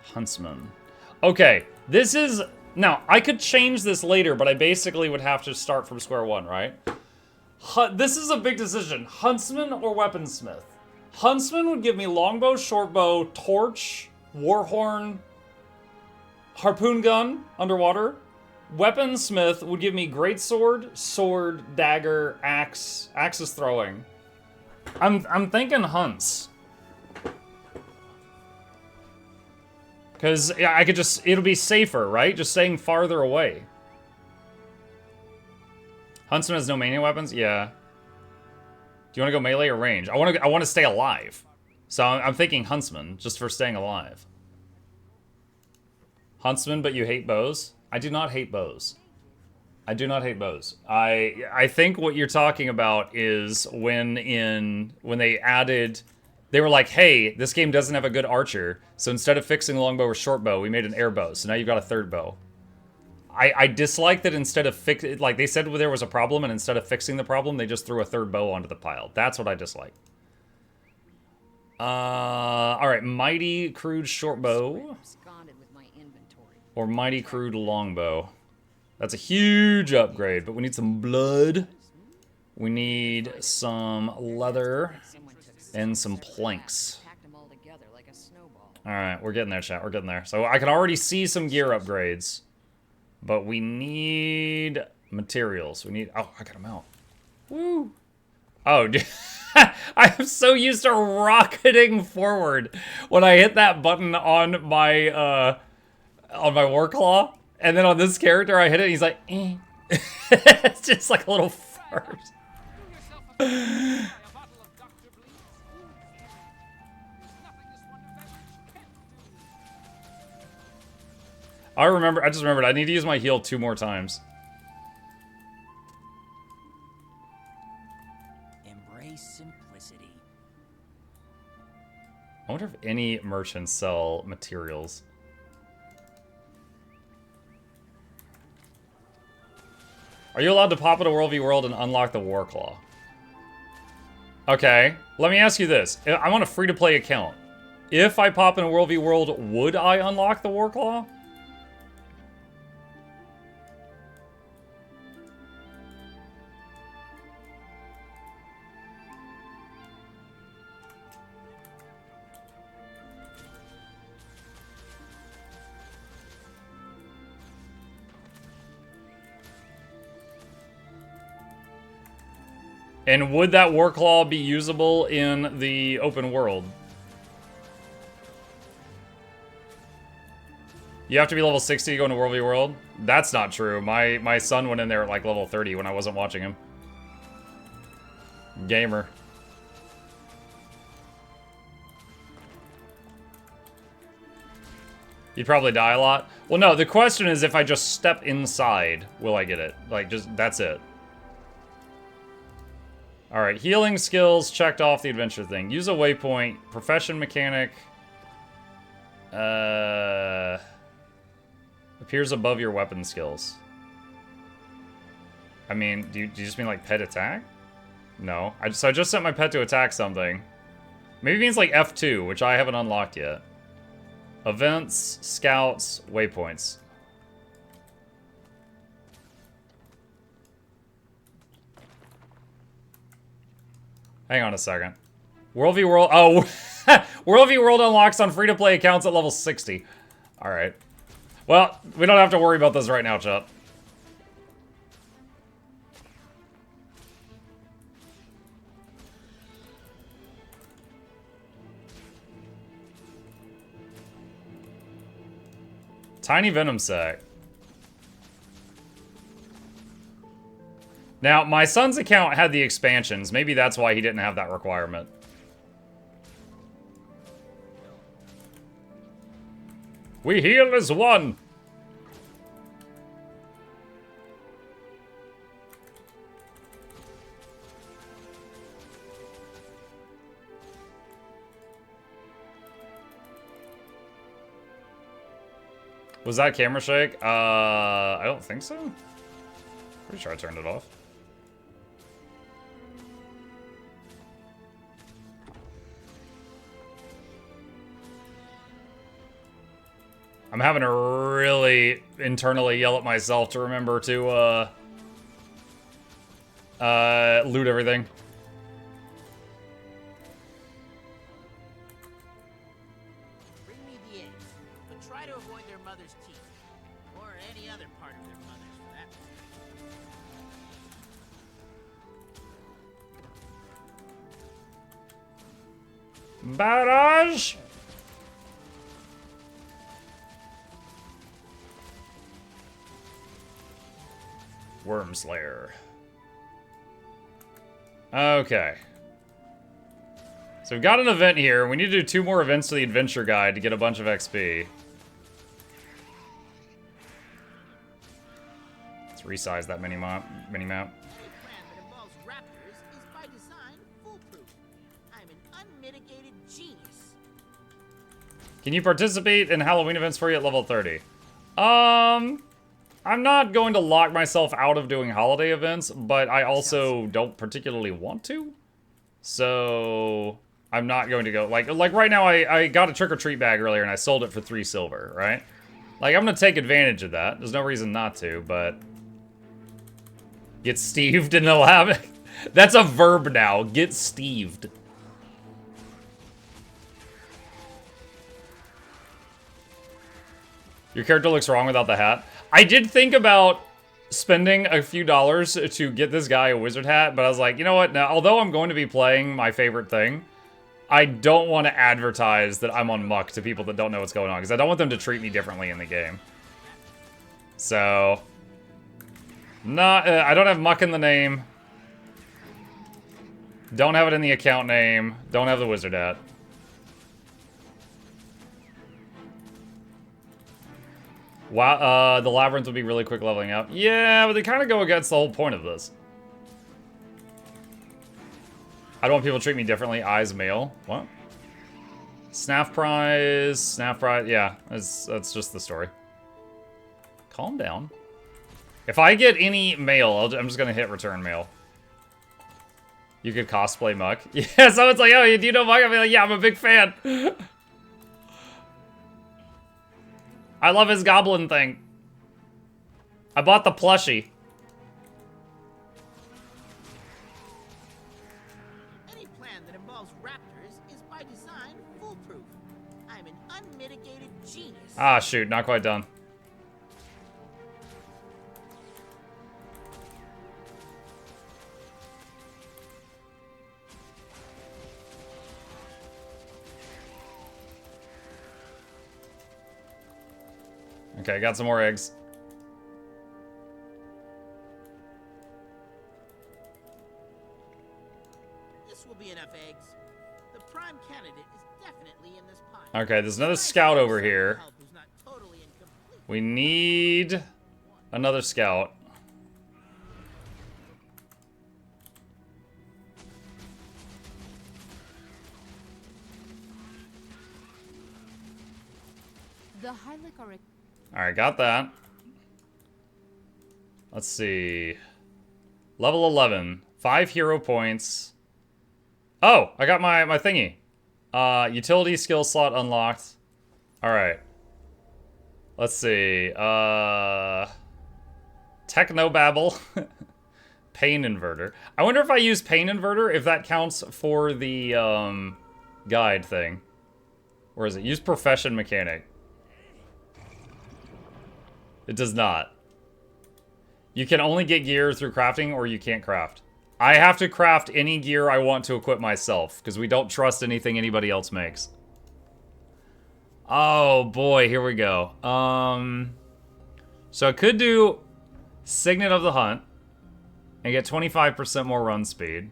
Huntsman. Okay, this is... Now, I could change this later, but I basically would have to start from square one, right? This is a big decision. Huntsman or weaponsmith? Huntsman would give me longbow, shortbow, torch, warhorn, harpoon gun, underwater. Weaponsmith would give me greatsword, sword, dagger, axe. Axe is throwing. I'm thinking hunts. Because yeah, I could just, it'll be safer, right? Just staying farther away. Huntsman has no melee weapons? Yeah. Do you want to go melee or range? I want to stay alive. So I'm thinking huntsman, just for staying alive. Huntsman, but you hate bows? I do not hate bows. I do not hate bows. I think what you're talking about is when they added, they were like, hey, this game doesn't have a good archer, so instead of fixing longbow or shortbow, we made an air bow. So now you've got a third bow. I dislike that instead of like they said there was a problem, and instead of fixing the problem, they just threw a third bow onto the pile. That's what I dislike. All right, mighty crude shortbow or mighty crude longbow. That's a huge upgrade, but we need some blood. We need some leather and some planks. All right, we're getting there, chat. We're getting there. So I can already see some gear upgrades. But we need materials. We need... Oh, I got them out. Woo! Oh, dude. I'm so used to rocketing forward when I hit that button on my war claw. And then on this character, I hit it, and he's like, eh. It's just like a little fart. I just remembered, I need to use my heal 2 more times. Embrace simplicity. I wonder if any merchants sell materials. Are you allowed to pop into World v World and unlock the War Claw? Okay, let me ask you this. I'm on a free-to-play account. If I pop into World v World, would I unlock the War Claw? And would that War Claw be usable in the open world? You have to be level 60 to go into World v World? That's not true. My son went in there at like level 30 when I wasn't watching him. Gamer. You'd probably die a lot. Well, no, the question is if I just step inside, will I get it? Like, just, that's it. Alright, healing skills, checked off the adventure thing. Use a waypoint, profession mechanic. Appears above your weapon skills. I mean, do you just mean like pet attack? No. So I just sent my pet to attack something. Maybe it means like F2, which I haven't unlocked yet. Events, scouts, waypoints. Hang on a second. World v World. Oh, World v World unlocks on free-to-play accounts at level 60. All right. Well, we don't have to worry about this right now, chat. Tiny venom sac. Now, my son's account had the expansions. Maybe that's why he didn't have that requirement. We heal as one. Was that camera shake? I don't think so. Pretty sure I turned it off. I'm having to really internally yell at myself to remember to, loot everything. Bring me the eggs, but try to avoid their mother's teeth. Or any other part of their mothers, for that matter. Barrage! Worm Slayer. Okay. So we've got an event here. We need to do 2 more events to the adventure guide to get a bunch of XP. Let's resize that mini-map. Any plan that involves raptors is by design foolproof. I'm an unmitigated genius. Can you participate in Halloween events for you at level 30? I'm not going to lock myself out of doing holiday events, but I also don't particularly want to. So I'm not going to go, like right now I got a trick-or-treat bag earlier and I sold it for 3 silver, right? Like, I'm gonna take advantage of that. There's no reason not to, but get Steved in the lab. That's a verb now. Get Steved. Your character looks wrong without the hat. I did think about spending a few dollars to get this guy a wizard hat, but I was like, you know what? Now, although I'm going to be playing my favorite thing, I don't want to advertise that I'm on Muck to people that don't know what's going on, because I don't want them to treat me differently in the game. So, I don't have Muck in the name. Don't have it in the account name. Don't have the wizard hat. Wow, the labyrinth would be really quick leveling up. Yeah, but they kind of go against the whole point of this. I don't want people to treat me differently. Eyes male. What? Snap prize. Yeah, that's just the story. Calm down. If I get any mail, I'm just gonna hit return mail. You could cosplay Muck. Yeah, so it's like, oh, do you know Muck? I'll be like, yeah, I'm a big fan. I love his goblin thing. I bought the plushie. Any plan that involves raptors is by design foolproof. I'm an unmitigated genius. Ah, shoot, not quite done. Okay, got some more eggs. This will be enough eggs. The prime candidate is definitely in this pile. Okay, there's another scout over here. We need another scout. The Hylic are Alright, got that. Let's see. Level 11. 5 hero points. Oh, I got my thingy. Utility skill slot unlocked. Alright. Let's see. Technobabble. Pain Inverter. I wonder if I use Pain Inverter, if that counts for the guide thing. Or is it? Use Profession Mechanic. It does not. You can only get gear through crafting, or you can't craft. I have to craft any gear I want to equip myself, because we don't trust anything anybody else makes. Oh boy, here we go. So I could do Signet of the Hunt and get 25% more run speed.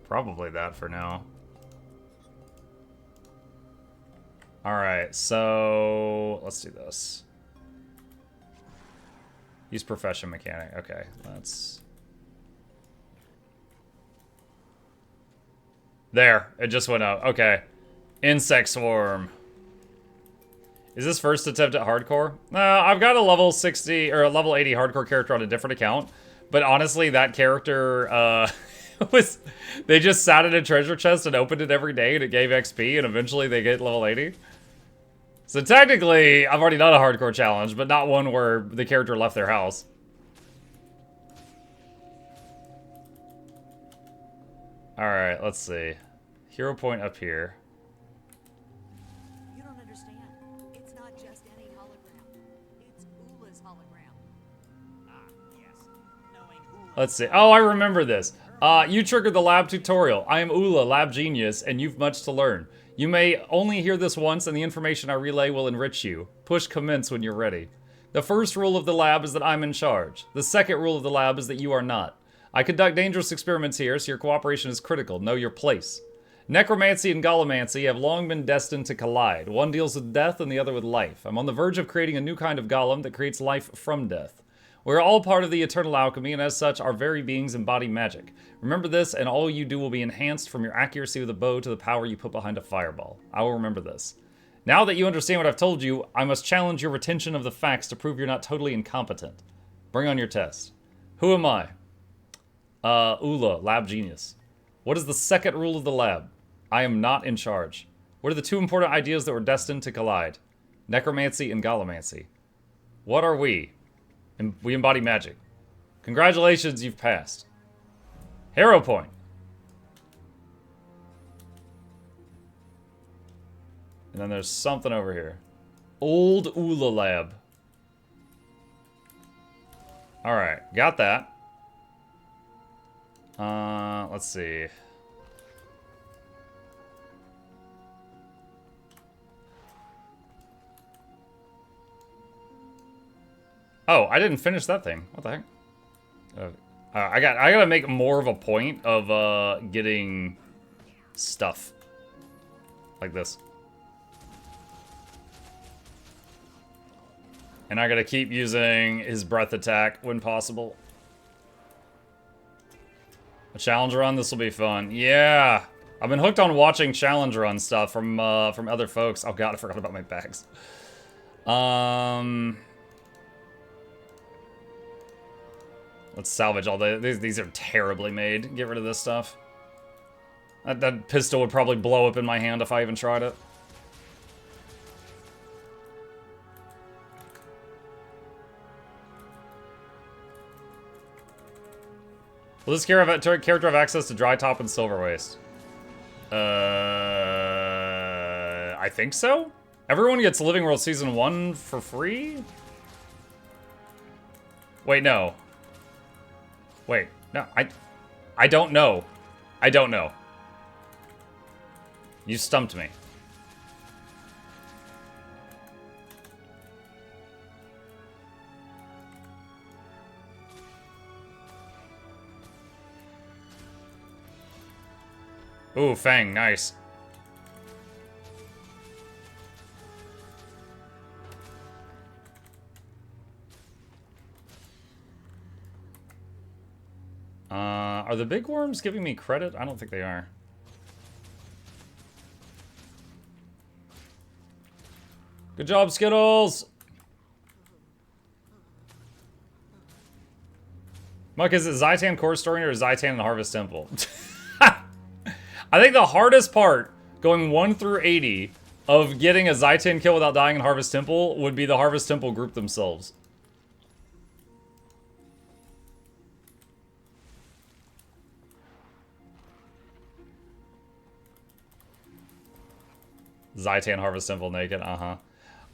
Probably that for now. Alright, so let's do this. Use Profession Mechanic. Okay, let's... There, it just went up. Okay. Insect Swarm. Is this first attempt at hardcore? I've got a level 60, or a level 80 hardcore character on a different account. But honestly, that character They just sat in a treasure chest and opened it every day and it gave XP and eventually they get level 80. So technically, I've already done a hardcore challenge, but not one where the character left their house. Alright, let's see. Hero point up here. You don't understand. It's not just any hologram. It's Oola's hologram. Ah, yes. Knowing Oola. Let's see. Oh, I remember this. You triggered the lab tutorial. I am Oola, lab genius, and you've much to learn. You may only hear this once, and the information I relay will enrich you. Push commence when you're ready. The first rule of the lab is that I'm in charge. The second rule of the lab is that you are not. I conduct dangerous experiments here, so your cooperation is critical. Know your place. Necromancy and Gallimancy have long been destined to collide. One deals with death and the other with life. I'm on the verge of creating a new kind of golem that creates life from death. We're all part of the eternal alchemy, and as such, our very beings embody magic. Remember this, and all you do will be enhanced from your accuracy with a bow to the power you put behind a fireball. I will remember this. Now that you understand what I've told you, I must challenge your retention of the facts to prove you're not totally incompetent. Bring on your test. Who am I? Oola, lab genius. What is the second rule of the lab? I am not in charge. What are the two important ideas that were destined to collide? Necromancy and Gallimancy. What are we? We embody magic. Congratulations, you've passed. Hero point. And then there's something over here. Old Oola lab. Alright, got that. Let's see. Oh, I didn't finish that thing. What the heck? I gotta make more of a point of getting stuff like this, and I gotta keep using his breath attack when possible. A challenge run. This will be fun. Yeah, I've been hooked on watching challenge run stuff from other folks. Oh god, I forgot about my bags. Let's salvage all these are terribly made. Get rid of this stuff. That pistol would probably blow up in my hand if I even tried it. Will this character have access to dry top and silver waste? I think so. Everyone gets Living World Season 1 for free? Wait, no. Wait, no, I don't know. I don't know. You stumped me. Ooh, Fang, nice. Are the big worms giving me credit? I don't think they are. Good job, Skittles! Muck, is it Zaitan Core Story or Zaitan and Harvest Temple? I think the hardest part, going 1 through 80, of getting a Zaitan kill without dying in Harvest Temple would be the Harvest Temple group themselves. Zaitan Harvest Temple naked,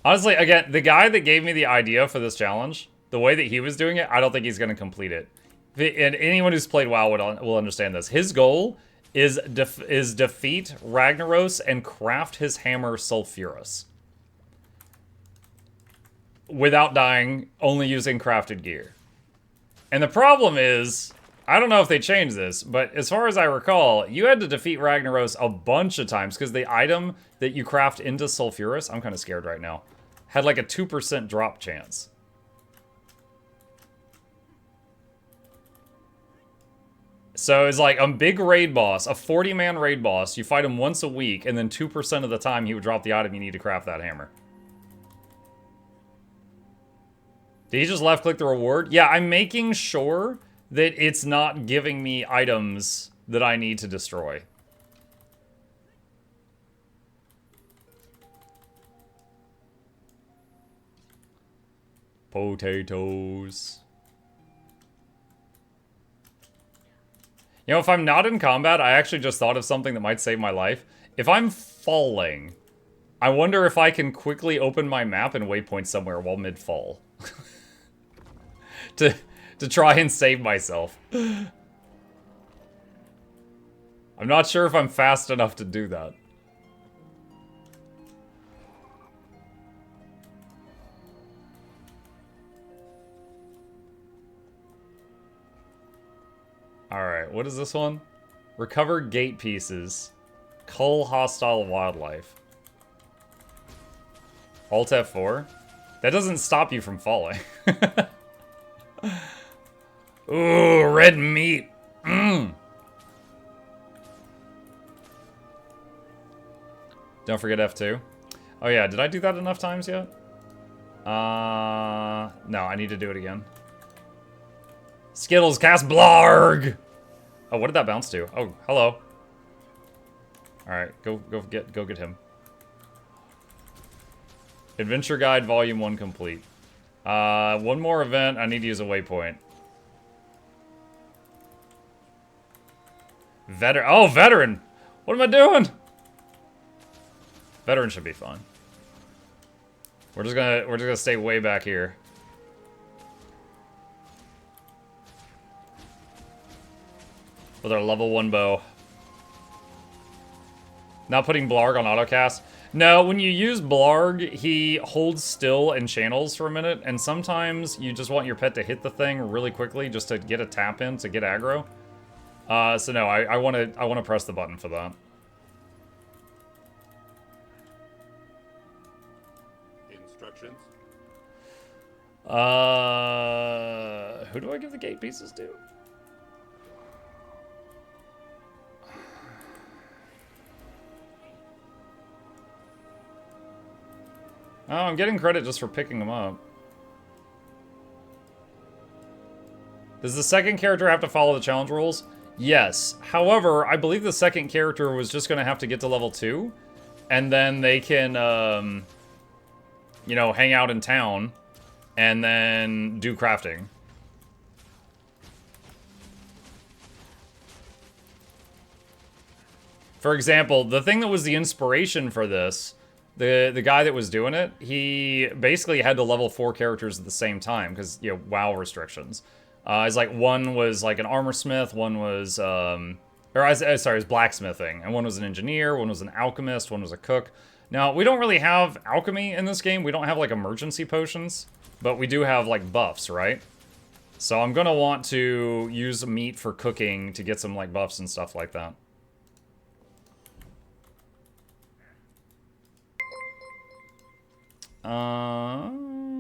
Honestly, again, the guy that gave me the idea for this challenge, the way that he was doing it, I don't think he's going to complete it. And anyone who's played WoW will understand this. His goal is defeat Ragnaros and craft his hammer Sulfurous. Without dying, only using crafted gear. And the problem is, I don't know if they changed this, but as far as I recall, you had to defeat Ragnaros a bunch of times because the item that you craft into Sulfurous, I'm kind of scared right now, had like a 2% drop chance. So it's like a big raid boss, a 40-man raid boss, you fight him once a week, and then 2% of the time he would drop the item you need to craft that hammer. Did he just left-click the reward? Yeah, I'm making sure that it's not giving me items that I need to destroy. Potatoes. You know, if I'm not in combat, I actually just thought of something that might save my life. If I'm falling, I wonder if I can quickly open my map and waypoint somewhere while mid-fall. to try and save myself. I'm not sure if I'm fast enough to do that. Alright, what is this one? Recover gate pieces. Cull hostile wildlife. Alt F4? That doesn't stop you from falling. Ooh, red meat. Mmm. Don't forget F2. Oh yeah, did I do that enough times yet? No, I need to do it again. Skittles, cast Blarg! Oh, what did that bounce to? Oh, hello. Alright, go get him. Adventure Guide Volume 1 complete. One more event, I need to use a waypoint. Veteran! What am I doing? Veteran should be fun. We're just gonna stay way back here. With our level 1 bow. Not putting Blarg on autocast. No, when you use Blarg, he holds still and channels for a minute, and sometimes you just want your pet to hit the thing really quickly just to get a tap in to get aggro. So no, I wanna press the button for that. Instructions. Who do I give the gate pieces to? Oh, I'm getting credit just for picking them up. Does the second character have to follow the challenge rules? Yes. However, I believe the second character was just going to have to get to level 2. And then they can, you know, hang out in town. And then do crafting. For example, the thing that was the inspiration for this... The guy that was doing it, he basically had to level 4 characters at the same time because, you know, WoW restrictions. It's like one was like an armor smith, one was, sorry, it was blacksmithing, and one was an engineer, one was an alchemist, one was a cook. Now, we don't really have alchemy in this game. We don't have like emergency potions, but we do have like buffs, right? So I'm gonna want to use meat for cooking to get some like buffs and stuff like that.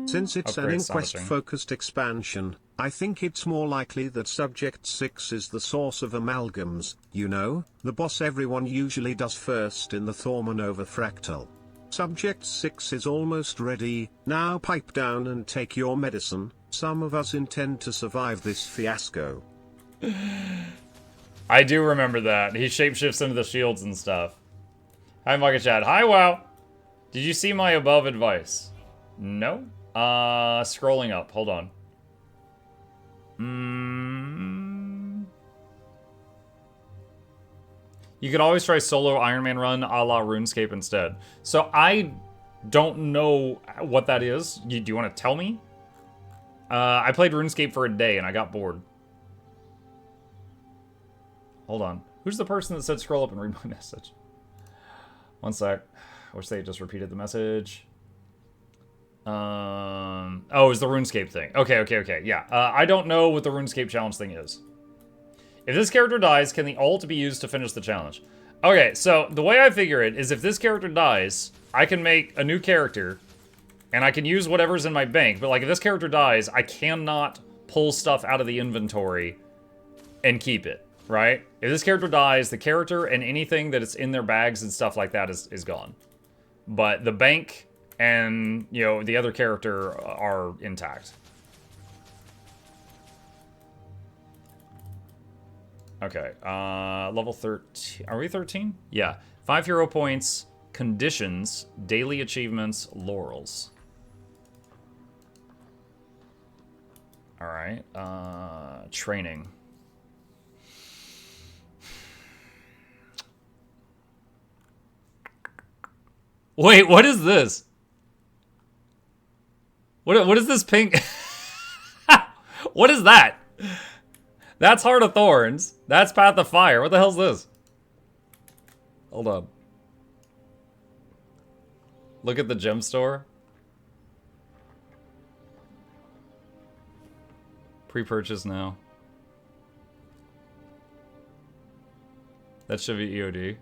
Since it's an upgrade inquest-focused expansion, I think it's more likely that Subject 6 is the source of amalgams, you know, the boss everyone usually does first in the Thormanova fractal. Subject 6 is almost ready, now pipe down and take your medicine, some of us intend to survive this fiasco. I do remember that. He shapeshifts into the shields and stuff. Hi, Mugga Chad. Hi, WoW! Did you see my above advice? No? Scrolling up. Hold on. You could always try solo Iron Man run a la RuneScape instead. So I don't know what that is. Do you want to tell me? I played RuneScape for a day and I got bored. Hold on. Who's the person that said scroll up and read my message? One sec. I wish they just repeated the message. Oh, it's the RuneScape thing. Okay. Yeah. I don't know what the RuneScape challenge thing is. If this character dies, can the ult be used to finish the challenge? Okay, so the way I figure it is if this character dies, I can make a new character, and I can use whatever's in my bank. But like, if this character dies, I cannot pull stuff out of the inventory and keep it, right? If this character dies, the character and anything that is in their bags and stuff like that is gone. But the bank and, you know, the other character are intact. Okay, level 13. Are we 13? Yeah. 5 hero points, conditions, daily achievements, laurels. Alright, training. Wait, what is this? What is this pink? What is that? That's Heart of Thorns. That's Path of Fire. What the hell's this? Hold on. Look at the gem store. Pre-purchase now. That should be EOD.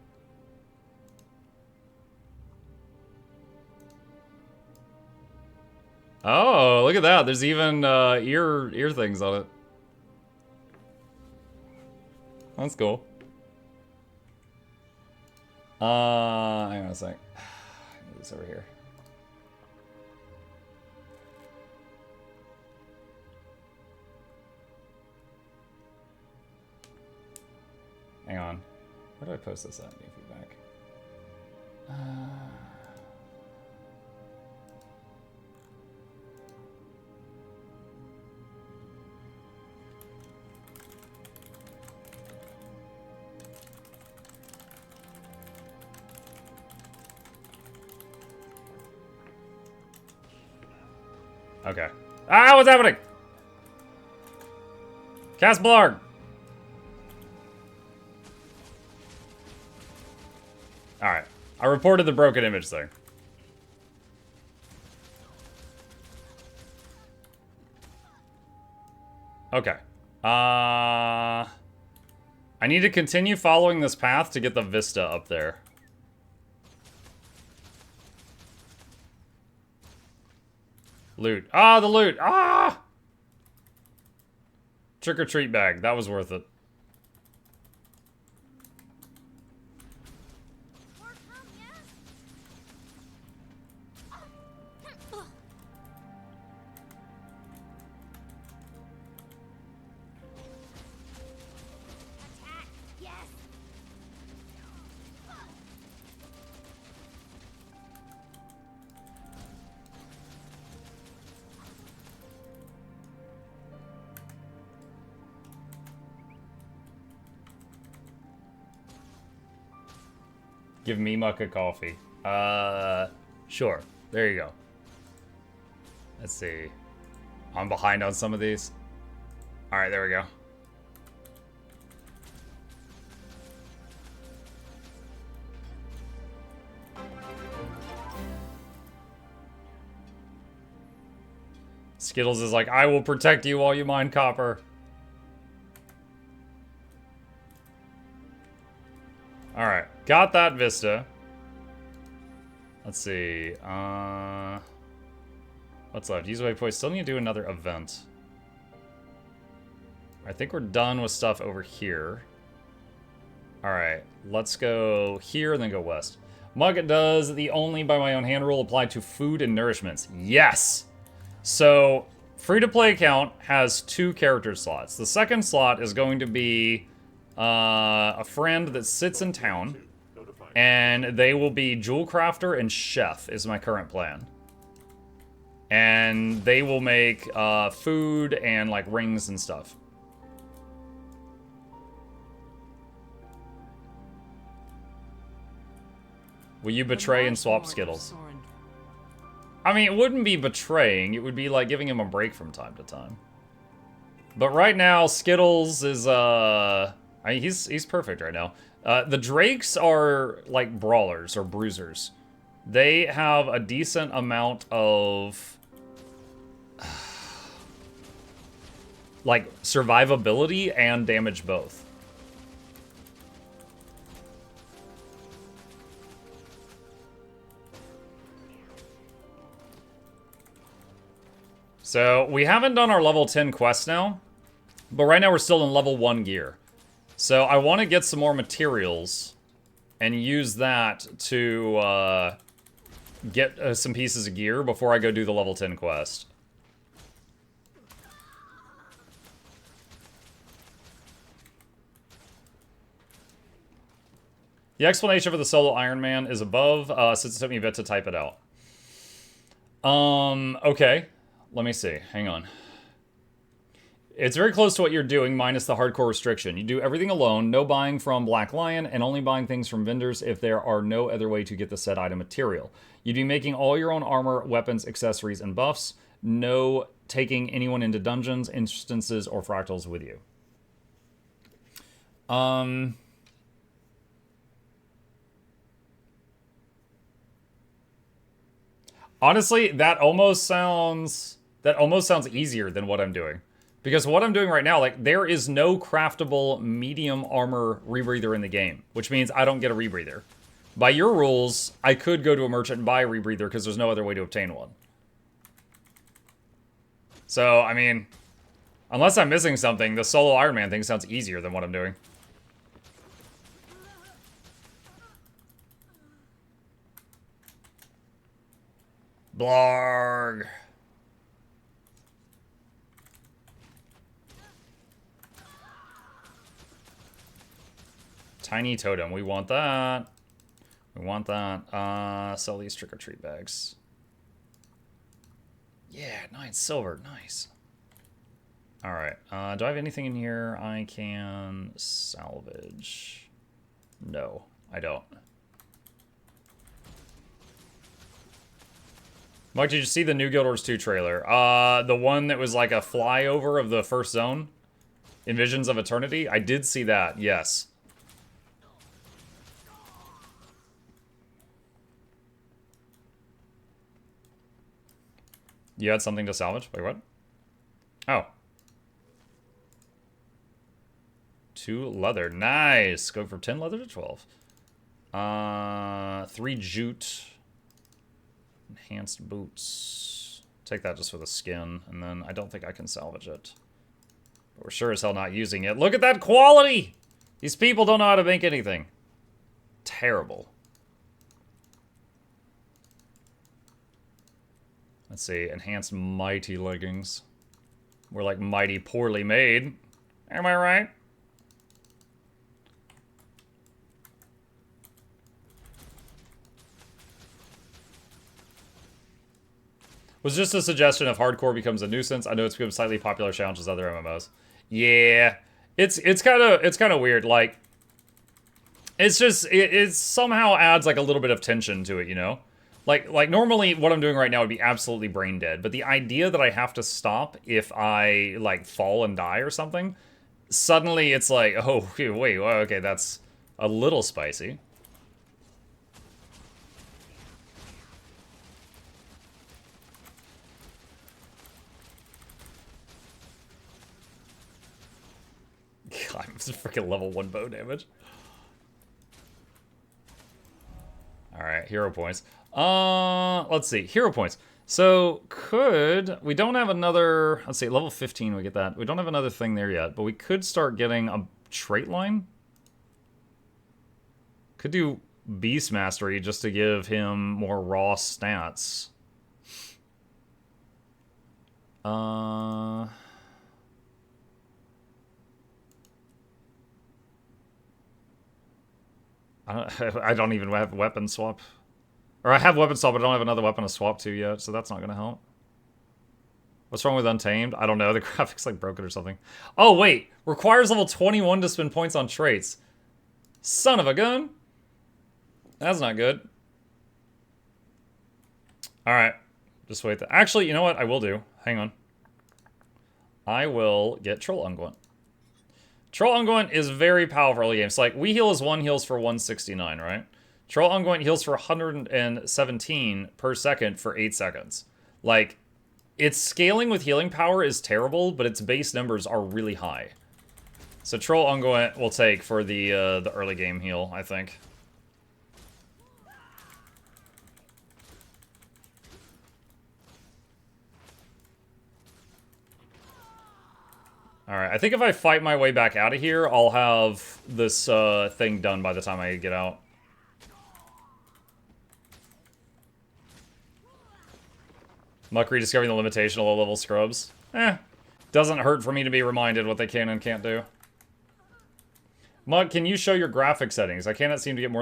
Oh, look at that. There's even ear things on it. That's cool. Hang on a sec. Move this over here. Hang on. Where do I post this at? New feedback. Okay. Ah, what's happening? Cast Blarg. Alright. I reported the broken image thing. Okay. I need to continue following this path to get the vista up there. Loot. Ah, the loot. Ah! Trick-or-treat bag. That was worth it. Give me Muck a coffee. Sure. There you go. Let's see. I'm behind on some of these. Alright, there we go. Skittles is like, I will protect you while you mine copper. Alright, got that vista. Let's see. What's left? Use waypoint. Still need to do another event. I think we're done with stuff over here. Alright, let's go here and then go west. Mug does the only by my own hand rule apply to food and nourishments. Yes! So, free-to-play account has 2 character slots. The second slot is going to be a friend that sits in town, and they will be jewel crafter and chef is my current plan. And they will make food and like rings and stuff. Will you betray and swap Skittles? I mean, it wouldn't be betraying. It would be like giving him a break from time to time. But right now, Skittles is I mean, he's perfect right now. The Drakes are like brawlers or bruisers. They have a decent amount of like survivability and damage both. So we haven't done our level 10 quest now, but right now we're still in level 1 gear. So I want to get some more materials and use that to get some pieces of gear before I go do the level 10 quest. The explanation for the solo Iron Man is above, since it took me a bit to type it out. Okay. Let me see. Hang on. It's very close to what you're doing, minus the hardcore restriction. You do everything alone, no buying from Black Lion, and only buying things from vendors if there are no other way to get the said item material. You'd be making all your own armor, weapons, accessories, and buffs. No taking anyone into dungeons, instances, or fractals with you. Honestly, that almost sounds easier than what I'm doing. Because what I'm doing right now, like, there is no craftable medium armor rebreather in the game, which means I don't get a rebreather. By your rules, I could go to a merchant and buy a rebreather because there's no other way to obtain one. So, I mean, unless I'm missing something, the solo Iron Man thing sounds easier than what I'm doing. Blarg. Tiny totem. We want that. We want that. Sell these trick-or-treat bags. Yeah, 9 silver. Nice. Alright. Do I have anything in here I can salvage? No, I don't. Mike, did you see the new Guild Wars 2 trailer? The one that was like a flyover of the first zone? In Visions of Eternity? I did see that, yes. You had something to salvage? Wait, what? Oh. 2 leather. Nice! Go from 10 leather to 12. 3 jute. Enhanced boots. Take that just for the skin, and then I don't think I can salvage it. But we're sure as hell not using it. Look at that quality! These people don't know how to make anything. Terrible. Let's see, enhanced mighty leggings. We're like mighty poorly made. Am I right? Was just a suggestion if hardcore becomes a nuisance. I know it's become slightly popular challenge as other MMOs. Yeah, it's kind of weird. Like, it's just it somehow adds like a little bit of tension to it, you know. Like normally what I'm doing right now would be absolutely brain dead, but the idea that I have to stop if I like fall and die or something, suddenly it's like, oh wait, well, okay, that's a little spicy. God, it's freaking level 1 bow damage. Alright, hero points. Let's see, hero points. So, we don't have another, let's see, level 15 we get that. We don't have another thing there yet, but we could start getting a trait line. Could do Beast Mastery just to give him more raw stats. I don't even have weapon swap. Or I have weapon swap, but I don't have another weapon to swap to yet, so that's not going to help. What's wrong with Untamed? I don't know. The graphics like broken or something. Oh, wait. Requires level 21 to spend points on traits. Son of a gun. That's not good. Alright. Just wait. Actually, you know what I will do? Hang on. I will get Troll Unguent. Troll Unguent is very powerful early game. So, like, We Heal is 1 heals for 169, right? Troll Unguent heals for 117 per second for 8 seconds. Like, its scaling with healing power is terrible, but its base numbers are really high. So Troll Unguent will take for the early game heal, I think. Alright, I think if I fight my way back out of here, I'll have this thing done by the time I get out. Muck rediscovering the limitation of low-level scrubs. Doesn't hurt for me to be reminded what they can and can't do. Muck, can you show your graphic settings? I cannot seem to get more